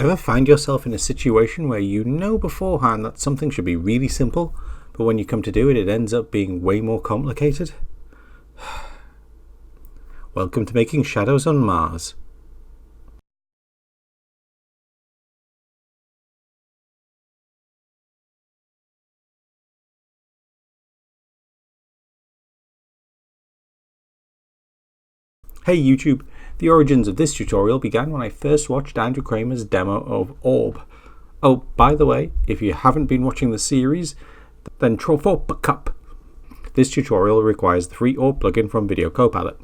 Ever find yourself in a situation where you know beforehand that something should be really simple, but when you come to do it, it ends up being way more complicated? Welcome to making shadows on Mars. Hey YouTube! The origins of this tutorial began when I first watched Andrew Kramer's demo of Orb. Oh, by the way, if you haven't been watching the series, then Cup. This tutorial requires the free Orb plugin from Video Copilot.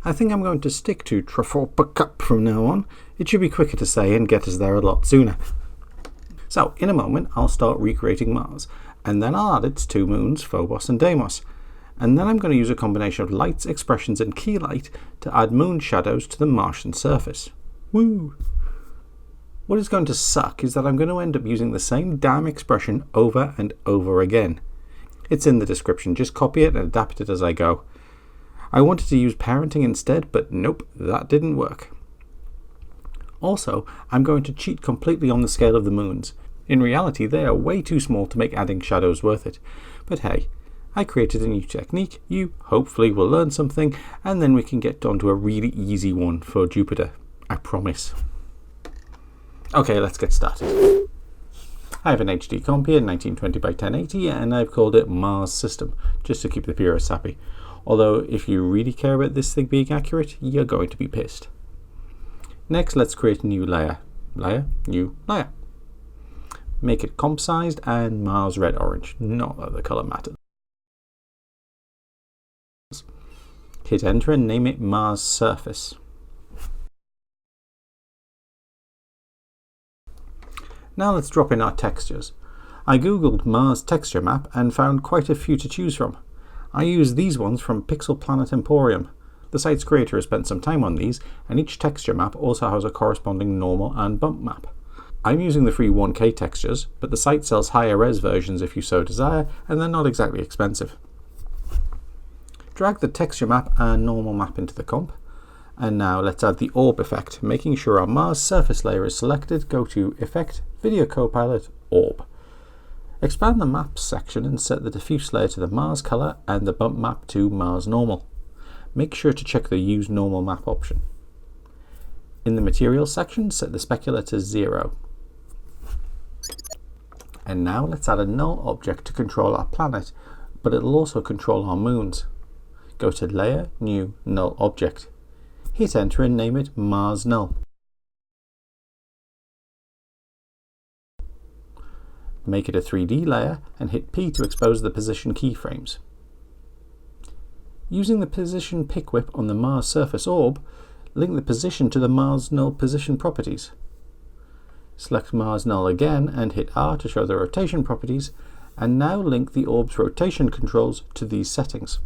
I think I'm going to stick to Cup from now on. It should be quicker to say and get us there a lot sooner. So, in a moment, I'll start recreating Mars, and then I'll add its two moons, Phobos and Deimos. And then I'm going to use a combination of lights, expressions and key light to add moon shadows to the Martian surface. Woo! What is going to suck is that I'm going to end up using the same damn expression over and over again. It's in the description, just copy it and adapt it as I go. I wanted to use parenting instead, but nope, that didn't work. Also, I'm going to cheat completely on the scale of the moons. In reality, they are way too small to make adding shadows worth it. But hey, I created a new technique, you hopefully will learn something, and then we can get on to a really easy one for Jupiter. I promise. Okay, let's get started. I have an HD comp here, 1920 by 1080, and I've called it Mars System, just to keep the purists happy. Although, if you really care about this thing being accurate, you're going to be pissed. Next, let's create a new layer. New layer. Make it comp sized and Mars red orange, not that the color matters. Hit enter and name it Mars Surface. Now let's drop in our textures. I googled Mars texture map and found quite a few to choose from. I used these ones from Pixel Planet Emporium. The site's creator has spent some time on these, and each texture map also has a corresponding normal and bump map. I'm using the free 1K textures, but the site sells higher res versions if you so desire, and they're not exactly expensive. Drag the texture map and normal map into the comp. And now let's add the orb effect. Making sure our Mars surface layer is selected, go to Effect, Video Copilot, Orb. Expand the Maps section and set the diffuse layer to the Mars color and the bump map to Mars normal. Make sure to check the Use Normal Map option. In the Materials section, set the specular to 0. And now let's add a null object to control our planet, but it'll also control our moons. Go to Layer, New, Null Object. Hit enter and name it Mars Null. Make it a 3D layer and hit P to expose the position keyframes. Using the position pick whip on the Mars surface orb, link the position to the Mars Null position properties. Select Mars Null again and hit R to show the rotation properties, and now link the orb's rotation controls to these settings.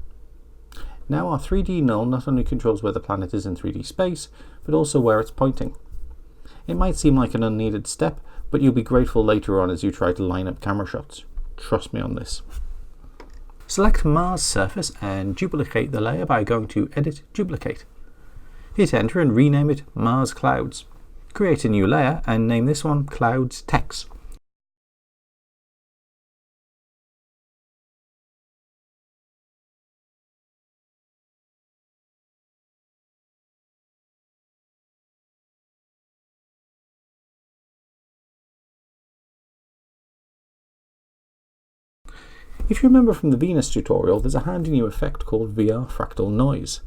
Now our 3D null not only controls where the planet is in 3D space, but also where it's pointing. It might seem like an unneeded step, but you'll be grateful later on as you try to line up camera shots. Trust me on this. Select Mars Surface and duplicate the layer by going to Edit, Duplicate. Hit enter and rename it Mars Clouds. Create a new layer and name this one Clouds Text. If you remember from the Venus tutorial, there's a handy new effect called VR Fractal Noise.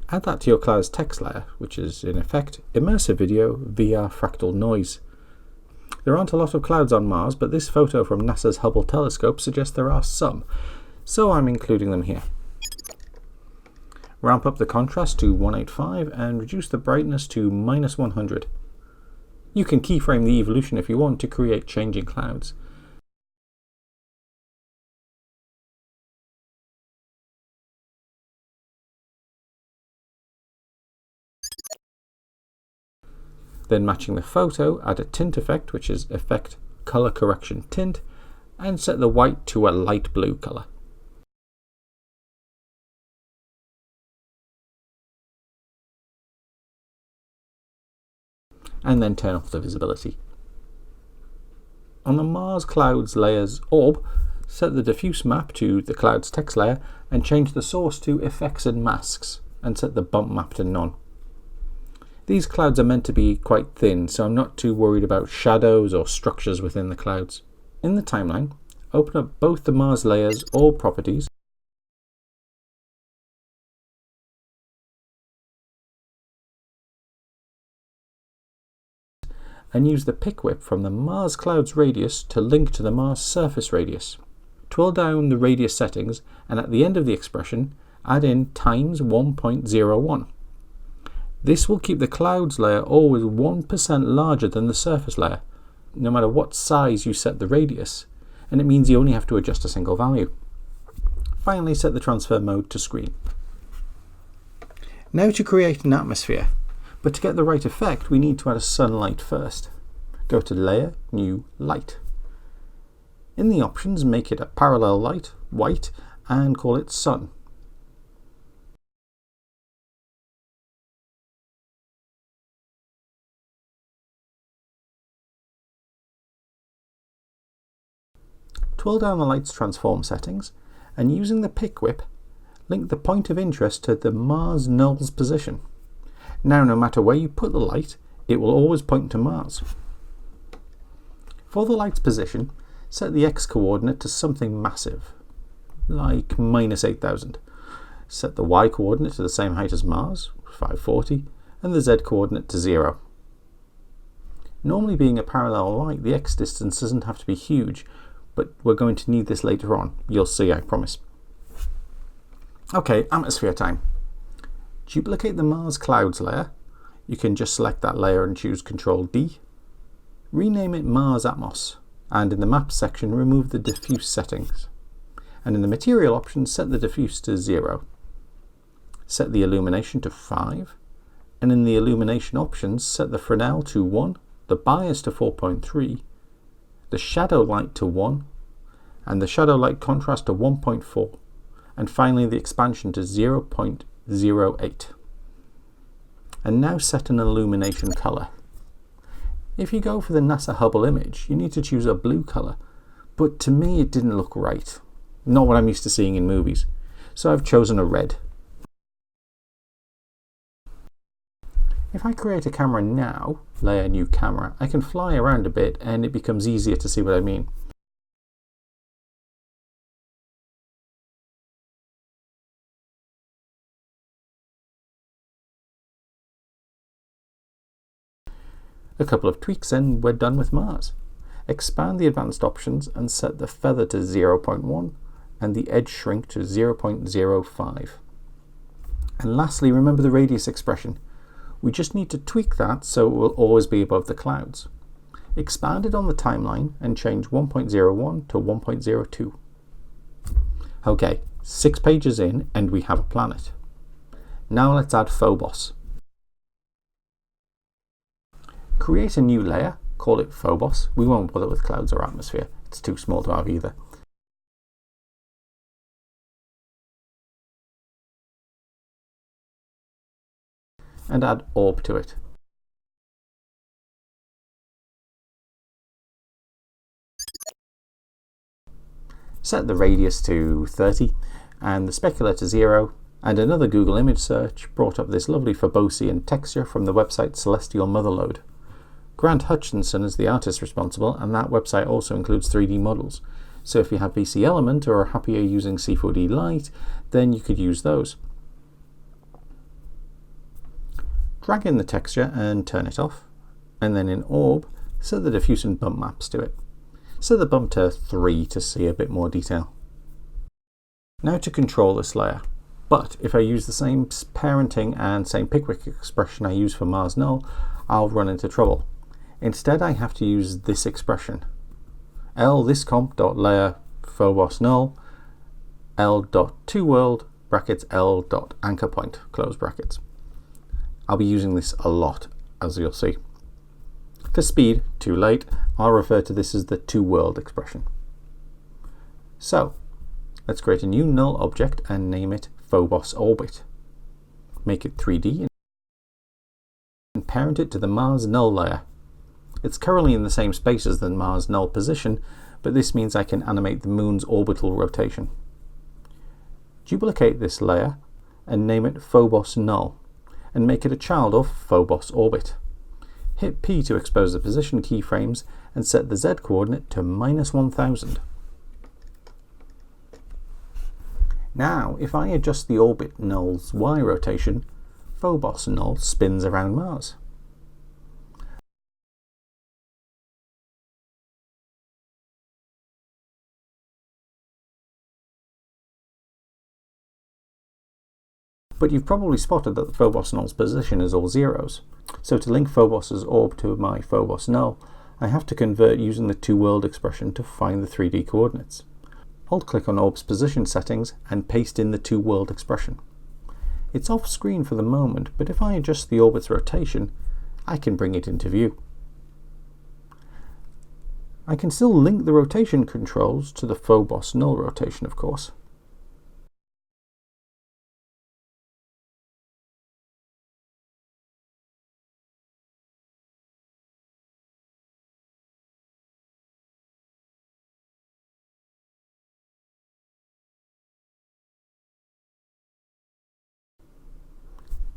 Add that to your cloud's text layer, which is in effect Immersive Video VR Fractal Noise. There aren't a lot of clouds on Mars, but this photo from NASA's Hubble telescope suggests there are some, so I'm including them here. Ramp up the contrast to 185 and reduce the brightness to -100. You can keyframe the evolution if you want to create changing clouds. Then matching the photo, add a tint effect, which is Effect Color Correction Tint, and set the white to a light blue color. and then turn off the visibility. On the Mars Clouds layer's orb, set the diffuse map to the cloud's text layer and change the source to effects and masks, and set the bump map to none. These clouds are meant to be quite thin, so I'm not too worried about shadows or structures within the clouds. In the timeline, open up both the Mars layer's orb properties and use the pick whip from the Mars Clouds radius to link to the Mars surface radius. Twirl down the radius settings and at the end of the expression add in times 1.01. This will keep the clouds layer always 1% larger than the surface layer, no matter what size you set the radius, and it means you only have to adjust a single value. Finally, set the transfer mode to screen. Now to create an atmosphere, but to get the right effect we need to add a sunlight first. Go to Layer, New, Light. In the options, make it a parallel light, white, and call it Sun. Twirl down the light's transform settings, and using the pick whip, link the point of interest to the Mars null's position. Now, no matter where you put the light, it will always point to Mars. For the light's position, set the x-coordinate to something massive, like -8,000. Set the y-coordinate to the same height as Mars, 540, and the z-coordinate to 0. Normally, being a parallel light, the x-distance doesn't have to be huge, but we're going to need this later on. You'll see, I promise. Okay, atmosphere time. Duplicate the Mars Clouds layer. You can just select that layer and choose Ctrl-D. Rename it Mars Atmos, and in the Maps section remove the diffuse settings. And in the Material options, set the diffuse to 0. Set the illumination to 5, and in the illumination options, set the Fresnel to 1, the bias to 4.3, the shadow light to 1, and the shadow light contrast to 1.4, and finally the expansion to 0.08. And now set an illumination color. If you go for the NASA Hubble image, you need to choose a blue color, but to me it didn't look right. Not what I'm used to seeing in movies. So I've chosen a red. If I create a camera now, layer new camera, I can fly around a bit and it becomes easier to see what I mean. A couple of tweaks and we're done with Mars. Expand the advanced options and set the feather to 0.1 and the edge shrink to 0.05. And lastly, remember the radius expression. We just need to tweak that so it will always be above the clouds. Expand it on the timeline and change 1.01 to 1.02. Okay, 6 pages in and we have a planet. Now let's add Phobos. Create a new layer, call it Phobos. We won't bother with clouds or atmosphere, it's too small to have either. And add orb to it. Set the radius to 30 and the specular to 0, and another Google image search brought up this lovely Phobosian texture from the website Celestial Motherlode. Grant Hutchinson is the artist responsible, and that website also includes 3D models. So if you have VC Element or are happier using C4D Lite, then you could use those. Drag in the texture and turn it off, and then in Orb, set the diffuse and bump maps to it. Set the bump to 3 to see a bit more detail. Now to control this layer, but if I use the same parenting and same pickwick expression I use for Mars Null, I'll run into trouble. Instead, I have to use this expression. L thisComp.layer Phobos null L.toWorld brackets L.anchorPoint close brackets. I'll be using this a lot, as you'll see. For speed, too late, I'll refer to this as the twoWorld expression. So, let's create a new null object and name it Phobos Orbit. Make it 3D and parent parent it to the Mars Null layer. It's currently in the same space as the Mars Null position, but this means I can animate the Moon's orbital rotation. Duplicate this layer and name it Phobos Null, and make it a child of Phobos orbit. Hit P to expose the position keyframes and set the Z coordinate to -1000. Now, if I adjust the orbit Null's Y rotation, Phobos Null spins around Mars. But you've probably spotted that the Phobos Null's position is all zeros. So to link Phobos's orb to my Phobos Null, I have to convert using the twoWorld expression to find the 3D coordinates. Alt-click on orb's position settings and paste in the twoWorld expression. It's off screen for the moment, but if I adjust the orbit's rotation, I can bring it into view. I can still link the rotation controls to the Phobos Null rotation, of course.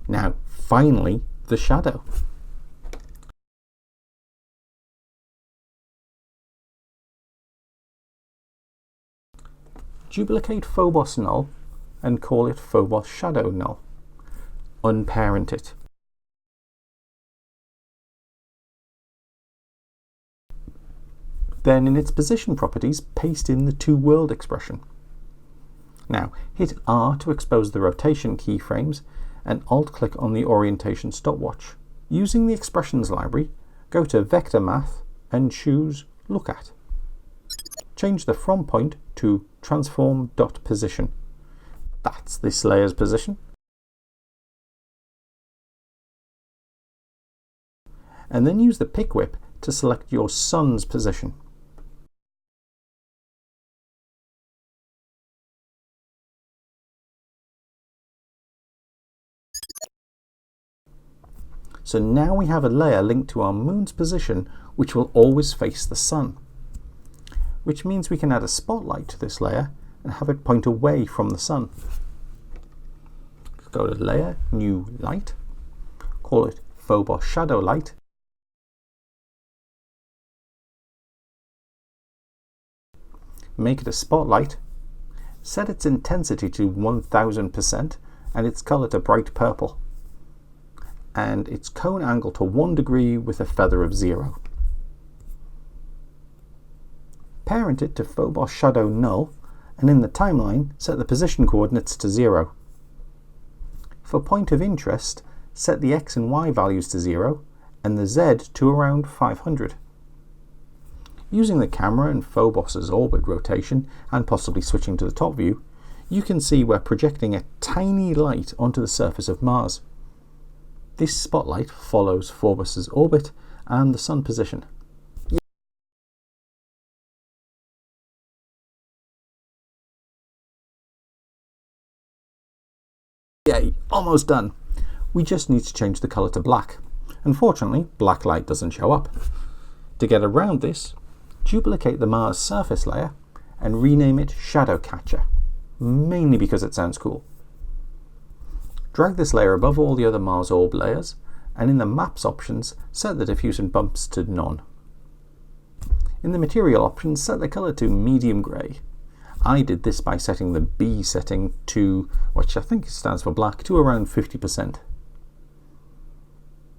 Now, finally, the shadow. Duplicate Phobos Null and call it Phobos Shadow Null. Unparent it. Then in its position properties, paste in the twoWorld expression. Now, hit R to expose the rotation keyframes and Alt-click on the orientation stopwatch. Using the expressions library, go to Vector Math and choose Look At. Change the from point to transform.position. That's this layer's position. And then use the pick whip to select your sun's position. So now we have a layer linked to our moon's position, which will always face the sun. Which means we can add a spotlight to this layer and have it point away from the sun. Go to Layer, New Light, call it Phobos Shadow Light, make it a spotlight, set its intensity to 1000% and its color to bright purple, and its cone angle to 1 degree with a feather of 0. Parent it to Phobos Shadow Null, and in the timeline, set the position coordinates to 0. For point of interest, set the X and Y values to 0, and the Z to around 500. Using the camera and Phobos's orbit rotation, and possibly switching to the top view, you can see we're projecting a tiny light onto the surface of Mars. This spotlight follows Phobos's orbit and the sun position. Yay, almost done. We just need to change the color to black. Unfortunately, black light doesn't show up. To get around this, duplicate the Mars surface layer and rename it Shadow Catcher, mainly because it sounds cool. Drag this layer above all the other Mars orb layers, and in the Maps options, set the diffusion bumps to none. In the Material options, set the color to medium grey. I did this by setting the B setting to, which I think stands for black, to around 50%.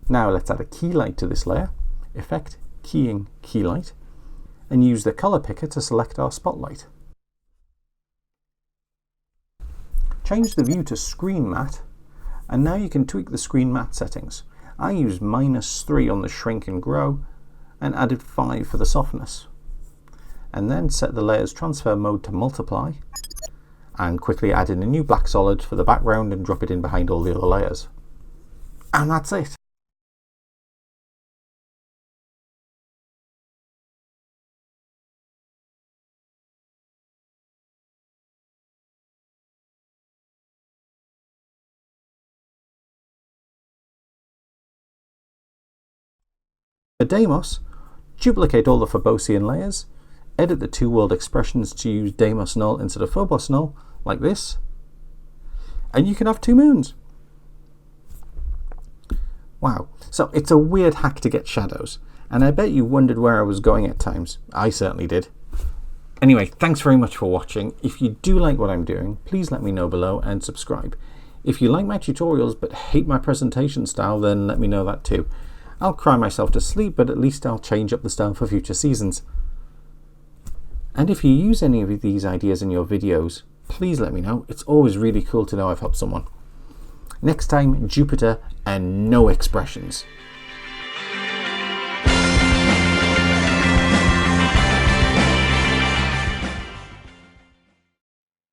Now let's add a key light to this layer, Effect, Keying, Key Light, and use the color picker to select our spotlight. Change the view to Screen Matte, and now you can tweak the Screen Matte settings. I used -3 on the shrink and grow, and added 5 for the softness. And then set the layer's transfer mode to multiply, and quickly add in a new black solid for the background and drop it in behind all the other layers. And that's it. For Deimos, duplicate all the Phobosian layers, edit the L.toWorld expressions to use Deimos null instead of Phobos null, like this, and you can have 2 moons. Wow, so it's a weird hack to get shadows, and I bet you wondered where I was going at times. I certainly did. Anyway, thanks very much for watching. If you do like what I'm doing, please let me know below and subscribe. If you like my tutorials but hate my presentation style, then let me know that too. I'll cry myself to sleep, but at least I'll change up the style for future seasons. And if you use any of these ideas in your videos, please let me know. It's always really cool to know I've helped someone. Next time, Jupiter and no expressions.